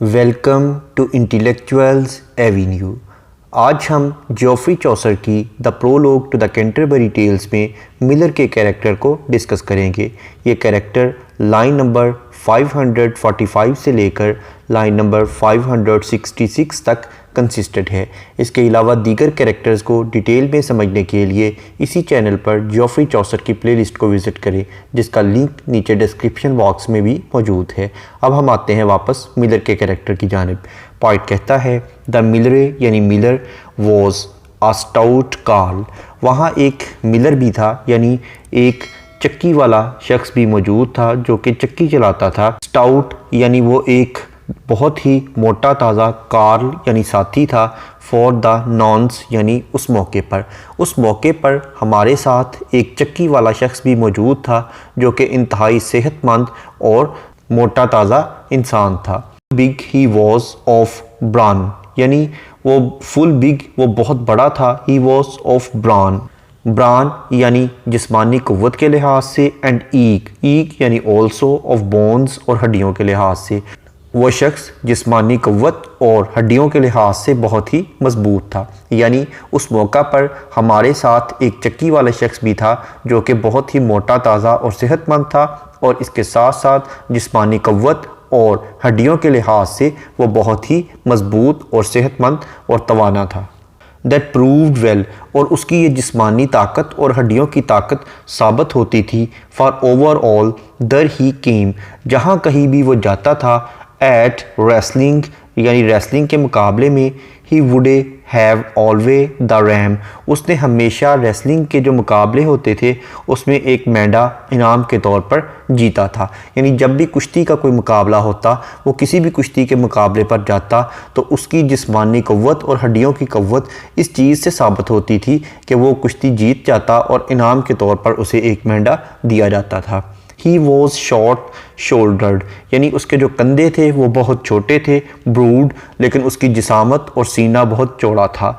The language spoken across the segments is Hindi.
Welcome to intellectuals Avenue. आज हम जॉफ्री चौसर की the prologue to the Canterbury Tales में मिलर के कैरेक्टर को डिस्कस करेंगे। ये कैरेक्टर लाइन नंबर 545 से लेकर लाइन नंबर 566 तक कंसिस्टेंट है। इसके अलावा दीगर कैरेक्टर्स को डिटेल में समझने के लिए इसी चैनल पर जॉफ्री चौसर की प्लेलिस्ट को विज़िट करें, जिसका लिंक नीचे डिस्क्रिप्शन बॉक्स में भी मौजूद है। अब हम आते हैं वापस मिलर के कैरेक्टर की जानिब। पॉइंट कहता है द मिलरे यानी miller was a stout carl. वहाँ एक मिलर भी था, यानी एक चक्की वाला शख्स भी मौजूद था जो कि चक्की चलाता था। स्टाउट यानी वो एक बहुत ही मोटा ताज़ा, कार्ल यानी साथी था, फॉर द नॉन्स यानी उस मौके पर हमारे साथ एक चक्की वाला शख्स भी मौजूद था जो कि इंतहाई सेहतमंद और मोटा ताज़ा इंसान था। Big he was of bran यानी वो फुल बिग, वो बहुत बड़ा था। ही वॉज ऑफ ब्रान यानी जिस्मानी क़ुव्वत के लिहाज से, एंड ईक यानी ऑल्सो ऑफ बोन्स और हड्डियों के लिहाज से। वो शख्स जिस्मानी क़ुव्वत और हड्डियों के लिहाज से बहुत ही मजबूत था। यानी उस मौका पर हमारे साथ एक चक्की वाला शख्स भी था जो कि बहुत ही मोटा ताज़ा और सेहतमंद था, और इसके साथ साथ जिस्मानी क़ुव्वत और हड्डियों के लिहाज से वो बहुत ही मजबूत और सेहतमंद और तवाना था। दैट प्रूव्ड वेल, और उसकी ये जिस्मानी ताकत और हड्डियों की ताकत साबित होती थी। फॉर ओवरऑल दर ही केम, जहाँ कहीं भी वो जाता था। एट रेसलिंग यानी रेसलिंग के मुकाबले में। ही वुडे हैव ऑलवे द रैम, उसने हमेशा रेसलिंग के जो मुकाबले होते थे उसमें एक मेंढा इनाम के तौर पर जीता था। यानी जब भी कुश्ती का कोई मुकाबला होता, वो किसी भी कुश्ती के मुकाबले पर जाता तो उसकी जिस्मानी क़ुव्वत और हड्डियों की क़ुव्वत इस चीज़ से साबित होती थी कि वो कुश्ती जीत जाता और इनाम के तौर पर उसे एक मेंढा दिया जाता था। ही वॉज शॉर्ट शोल्डर्ड यानी उसके जो कंधे थे वो बहुत छोटे थे। ब्रूड, लेकिन उसकी जिसामत और सीना बहुत चौड़ा था।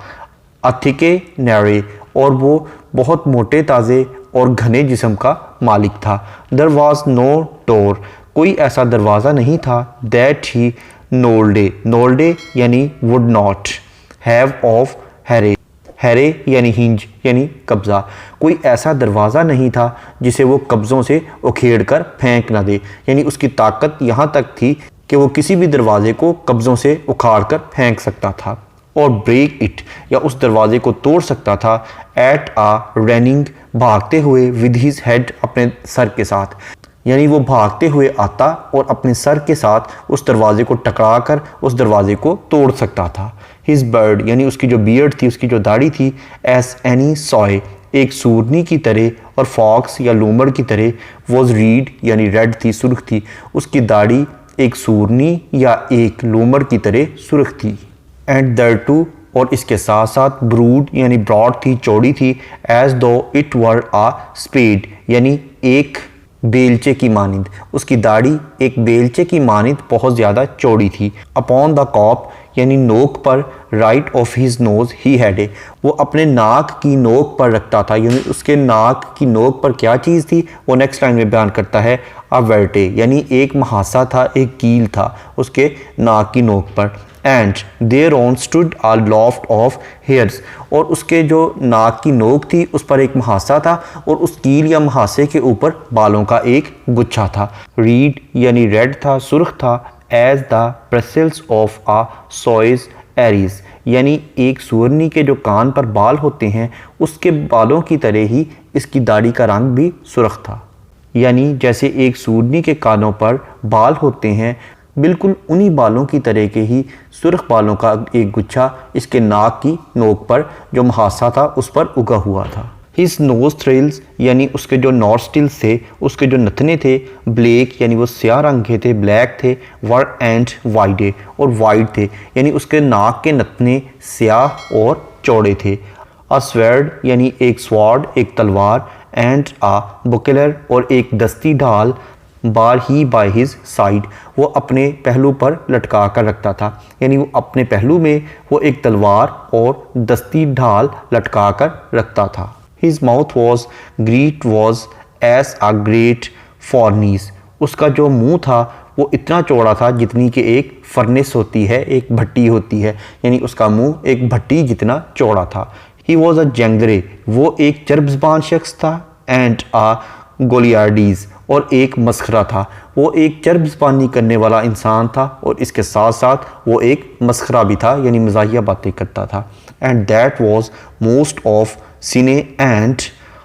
अथिके नैरे, और वो बहुत मोटे ताज़े और घने जिस्म का मालिक था। देयर वाज नो डोर, कोई ऐसा दरवाज़ा नहीं था। दैट ही नोल्डे यानी वुड नॉट हैव ऑफ हैरे यानी हिंज यानी कब्ज़ा, कोई ऐसा दरवाज़ा नहीं था जिसे वो कब्ज़ों से उखेड़ कर फेंक ना दे। यानी उसकी ताकत यहाँ तक थी कि वो किसी भी दरवाज़े को कब्ज़ों से उखाड़ कर फेंक सकता था और ब्रेक इट या उस दरवाज़े को तोड़ सकता था। एट आ रनिंग, भागते हुए, विद हिज हेड अपने सर के साथ, यानी वो भागते हुए आता और अपने सर के साथ उस दरवाज़े को टकरा कर उस दरवाज़े को तोड़ सकता था। हिज बर्ड यानी उसकी जो बियर्ड थी, उसकी जो दाढ़ी थी। एस एनी सॉय, एक सूरनी की तरह, और फॉक्स या लूमड़ की तरह। वॉज रीड यानी रेड थी, सुर्ख थी। उसकी दाढ़ी एक सूरनी या एक लूमड़ की तरह सुर्ख थी। एंड दर टू, और इसके साथ साथ ब्रूड यानी ब्रॉड थी, चौड़ी थी। एज दो इट वर आ स्पेड यानी एक बेलचे की मानिंद, उसकी दाढ़ी एक बेलचे की मानिंद बहुत ज़्यादा चौड़ी थी। अपॉन द कॉप यानी नोक पर। Right of his nose he had a, वो अपने नाक की नोक पर रखता था। यानी उसके नाक की नोक पर क्या चीज़ थी वो नेक्स्ट लाइन में बयान करता है। अ वर्टे यानी एक महासा था, एक कील था उसके नाक की नोक पर। And thereon stood a loft of hairs, और उसके जो नाक की नोक थी उस पर एक महासा था और उस कील या महासे के ऊपर बालों का एक गुच्छा था। रीड यानी रेड था, सुर्ख था। As the bristles of a sow's ears, यानी एक सूरनी के जो कान पर बाल होते हैं उसके बालों की तरह ही इसकी दाढ़ी का रंग भी सुर्ख था। यानी जैसे एक सूरनी के कानों पर बाल होते हैं, बिल्कुल उन्हीं बालों की तरह के ही सुर्ख बालों का एक गुच्छा इसके नाक की नोक पर जो मुहासा था उस पर उगा हुआ था। हिज नोज थ्रिल्स यानी उसके जो नॉस्टिल्स थे, उसके जो नथने थे। ब्लैक यानी वो स्याह रंग के थे, ब्लैक थे। वर एंड वाइडे, और वाइड थे, यानी उसके नाक के नथने स्याह और चौड़े थे। अ स्वर्ड यानी एक स्वार्ड, एक तलवार। एंड आ बुकलर, और एक दस्ती ढाल। बार ही बाय हिज साइड, वो अपने पहलू पर लटका कर रखता था। यानी वो अपने पहलू में वो एक तलवार और दस्ती ढाल लटका कर रखता था। His mouth was great was as a great furnace, उसका जो मुंह था वो इतना चौड़ा था जितनी कि एक फर्नेस होती है, एक भट्टी होती है, यानी उसका मुंह एक भट्टी जितना चौड़ा था। ही वॉज अ जंगरे, वो एक चर्ब ज़बान शख्स था। एंड आ गोलियार्डीज़, और एक मस्खरा था, वो एक चर्ब ज़बानी करने वाला इंसान था और इसके साथ साथ वो एक मस्खरा भी था, यानी मज़ाहिया बातें करता था। And that was most of sin and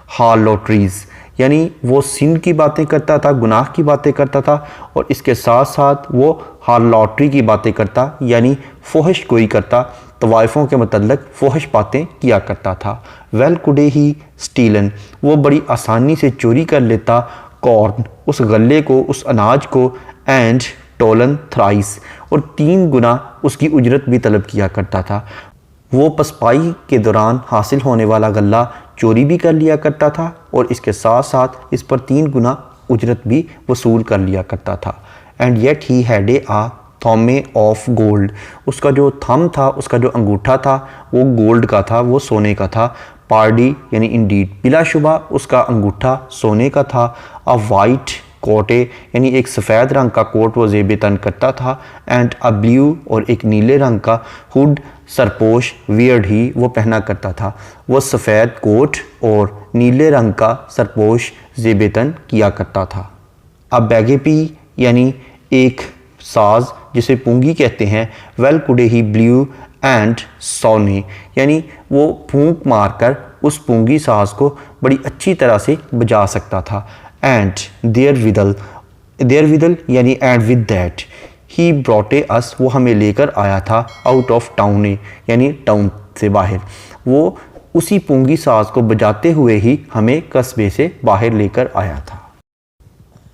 harlotries, यानी वो सिन की बातें करता था, गुनाह की बातें करता था, और इसके साथ साथ वो हार्लॉटरी की बातें करता, यानी फोहश गोई करता, तवाइफ़ों के मतलब फोहश बातें किया करता था। वेल कुडे ही स्टीलन, वो बड़ी आसानी से चोरी कर लेता कॉर्न, उस गले को, उस अनाज को। एंड टोलन थ्राइस, और 3 गुना उसकी उजरत भी तलब किया करता था। वो पसपाई के दौरान हासिल होने वाला गल्ला चोरी भी कर लिया करता था और इसके साथ साथ इस पर 3 गुना उजरत भी वसूल कर लिया करता था। And yet he had a thumb of gold, उसका जो थम था, उसका जो अंगूठा था, वो गोल्ड का था, वो सोने का था। पार्डी यानी इंडीड, बिलाशुबा उसका अंगूठा सोने का था। अ वाइट कोटे, यानी एक सफ़ेद रंग का कोट वो ज़ेब तन करता था। एंड अ ब्लू, और एक नीले रंग का हुड, सरपोश, वियर्ड ही वो पहना करता था। वो सफ़ेद कोट और नीले रंग का सरपोश ज़ेब तन किया करता था। अब बैगेपी यानी एक साज जिसे पूंगी कहते हैं। Well Kude he blue and सोने, यानी वो फूंक मारकर उस पूंगी साज को बड़ी अच्छी तरह से बजा सकता था। एंड देयर विदल यानी एंड विद दैट ही ब्रॉटे अस, वो हमें लेकर आया था आउट ऑफ टाउन, यानी टाउन से बाहर। वो उसी पूंगी साज को बजाते हुए ही हमें कस्बे से बाहर लेकर आया था।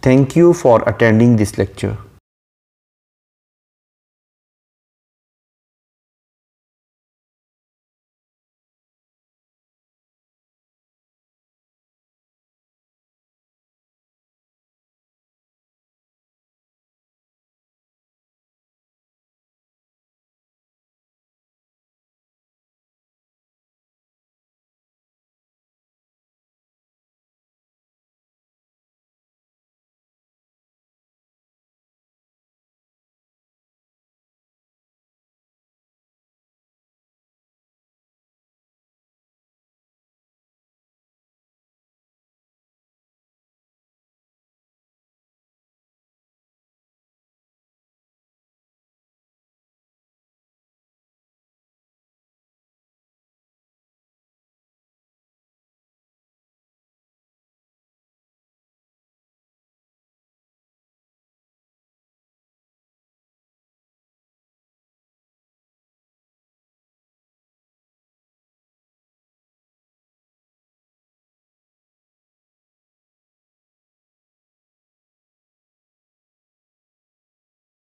Thank you for attending this lecture.